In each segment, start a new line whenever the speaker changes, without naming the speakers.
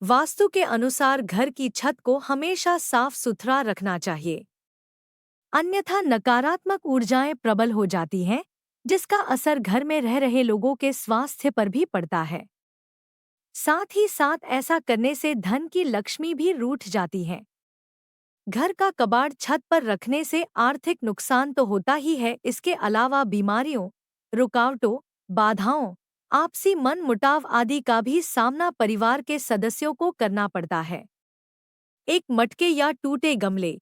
वास्तु के अनुसार घर की छत को हमेशा साफ सुथरा रखना चाहिए, अन्यथा नकारात्मक ऊर्जाएं प्रबल हो जाती हैं, जिसका असर घर में रह रहे लोगों के स्वास्थ्य पर भी पड़ता है। साथ ही साथ ऐसा करने से धन की लक्ष्मी भी रूठ जाती है। घर का कबाड़ छत पर रखने से आर्थिक नुकसान तो होता ही है, इसके अलावा बीमारियों, रुकावटों, बाधाओं, आपसी मनमुटाव आदि का भी सामना परिवार के सदस्यों को करना पड़ता है। एक मटके या टूटे गमले।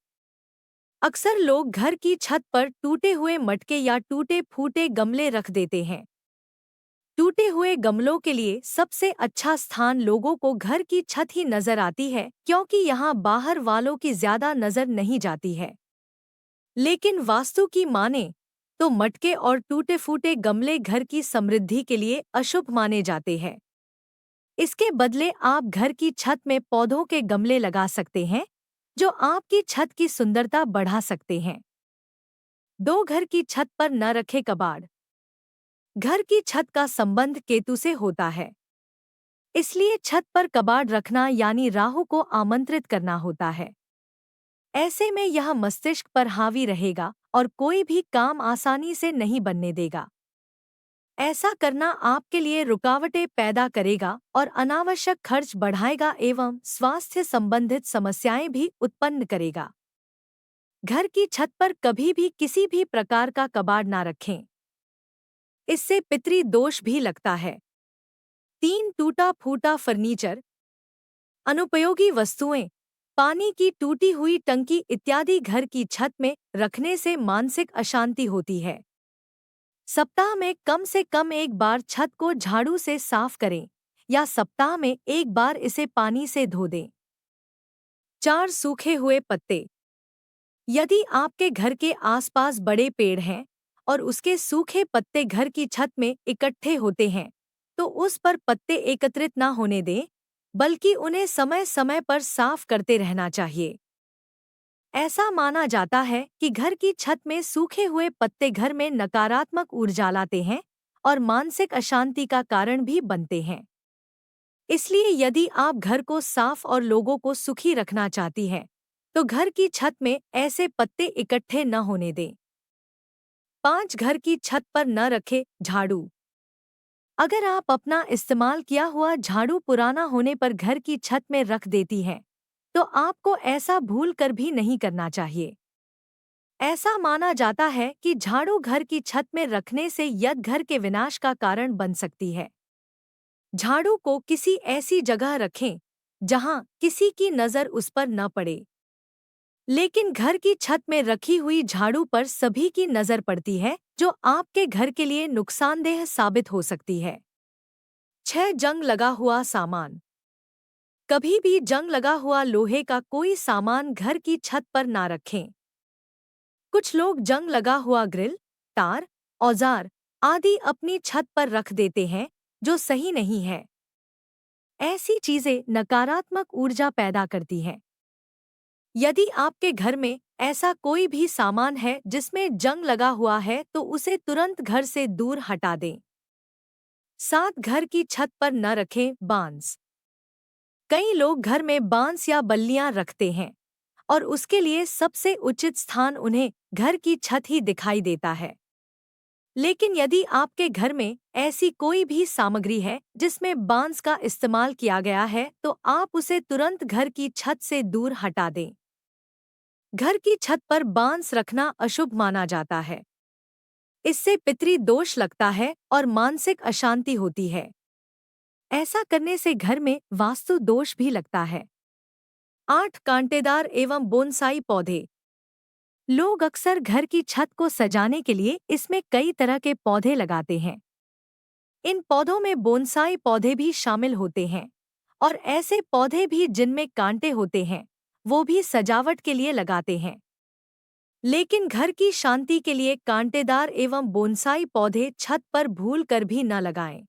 अक्सर लोग घर की छत पर टूटे हुए मटके या टूटे फूटे गमले रख देते हैं। टूटे हुए गमलों के लिए सबसे अच्छा स्थान लोगों को घर की छत ही नजर आती है, क्योंकि यहाँ बाहर वालों की ज्यादा नजर नहीं जाती है। लेकिन वास्तु की माने तो मटके और टूटे फूटे गमले घर की समृद्धि के लिए अशुभ माने जाते हैं। इसके बदले आप घर की छत में पौधों के गमले लगा सकते हैं, जो आपकी छत की सुंदरता बढ़ा सकते हैं। दो, घर की छत पर न रखे कबाड़। घर की छत का संबंध केतु से होता है, इसलिए छत पर कबाड़ रखना यानी राहु को आमंत्रित करना होता है। ऐसे में यह मस्तिष्क पर हावी रहेगा और कोई भी काम आसानी से नहीं बनने देगा। ऐसा करना आपके लिए रुकावटें पैदा करेगा और अनावश्यक खर्च बढ़ाएगा एवं स्वास्थ्य संबंधित समस्याएं भी उत्पन्न करेगा। घर की छत पर कभी भी किसी भी प्रकार का कबाड़ ना रखें, इससे पितृ दोष भी लगता है। 3, टूटा फूटा फर्नीचर, अनुपयोगी वस्तुएं, पानी की टूटी हुई टंकी इत्यादि घर की छत में रखने से मानसिक अशांति होती है। सप्ताह में कम से कम एक बार छत को झाड़ू से साफ करें या सप्ताह में एक बार इसे पानी से धो दें। 4, सूखे हुए पत्ते। यदि आपके घर के आसपास बड़े पेड़ हैं और उसके सूखे पत्ते घर की छत में इकट्ठे होते हैं, तो उस पर पत्ते एकत्रित न होने दें, बल्कि उन्हें समय समय पर साफ करते रहना चाहिए। ऐसा माना जाता है कि घर की छत में सूखे हुए पत्ते घर में नकारात्मक ऊर्जा लाते हैं और मानसिक अशांति का कारण भी बनते हैं। इसलिए यदि आप घर को साफ और लोगों को सुखी रखना चाहती हैं, तो घर की छत में ऐसे पत्ते इकट्ठे न होने दें। 5, घर की छत पर न रखें झाड़ू। अगर आप अपना इस्तेमाल किया हुआ झाड़ू पुराना होने पर घर की छत में रख देती हैं, तो आपको ऐसा भूल कर भी नहीं करना चाहिए। ऐसा माना जाता है कि झाड़ू घर की छत में रखने से यद घर के विनाश का कारण बन सकती है। झाड़ू को किसी ऐसी जगह रखें जहां किसी की नज़र उस पर न पड़े। लेकिन घर की छत में रखी हुई झाड़ू पर सभी की नज़र पड़ती है, जो आपके घर के लिए नुकसानदेह साबित हो सकती है। 6, जंग लगा हुआ सामान। कभी भी जंग लगा हुआ लोहे का कोई सामान घर की छत पर ना रखें। कुछ लोग जंग लगा हुआ ग्रिल, तार, औजार आदि अपनी छत पर रख देते हैं, जो सही नहीं है। ऐसी चीजें नकारात्मक ऊर्जा पैदा करती हैं। यदि आपके घर में ऐसा कोई भी सामान है जिसमें जंग लगा हुआ है, तो उसे तुरंत घर से दूर हटा दें। 7, घर की छत पर न रखें बांस। कई लोग घर में बांस या बल्लियां रखते हैं और उसके लिए सबसे उचित स्थान उन्हें घर की छत ही दिखाई देता है। लेकिन यदि आपके घर में ऐसी कोई भी सामग्री है जिसमें बांस का इस्तेमाल किया गया है, तो आप उसे तुरंत घर की छत से दूर हटा दें। घर की छत पर बांस रखना अशुभ माना जाता है। इससे पितृ दोष लगता है और मानसिक अशांति होती है। ऐसा करने से घर में वास्तु दोष भी लगता है। 8, कांटेदार एवं बोनसाई पौधे। लोग अक्सर घर की छत को सजाने के लिए इसमें कई तरह के पौधे लगाते हैं। इन पौधों में बोनसाई पौधे भी शामिल होते हैं और ऐसे पौधे भी जिनमें कांटे होते हैं, वो भी सजावट के लिए लगाते हैं। लेकिन घर की शांति के लिए कांटेदार एवं बोनसाई पौधे छत पर भूल कर भी न लगाएं।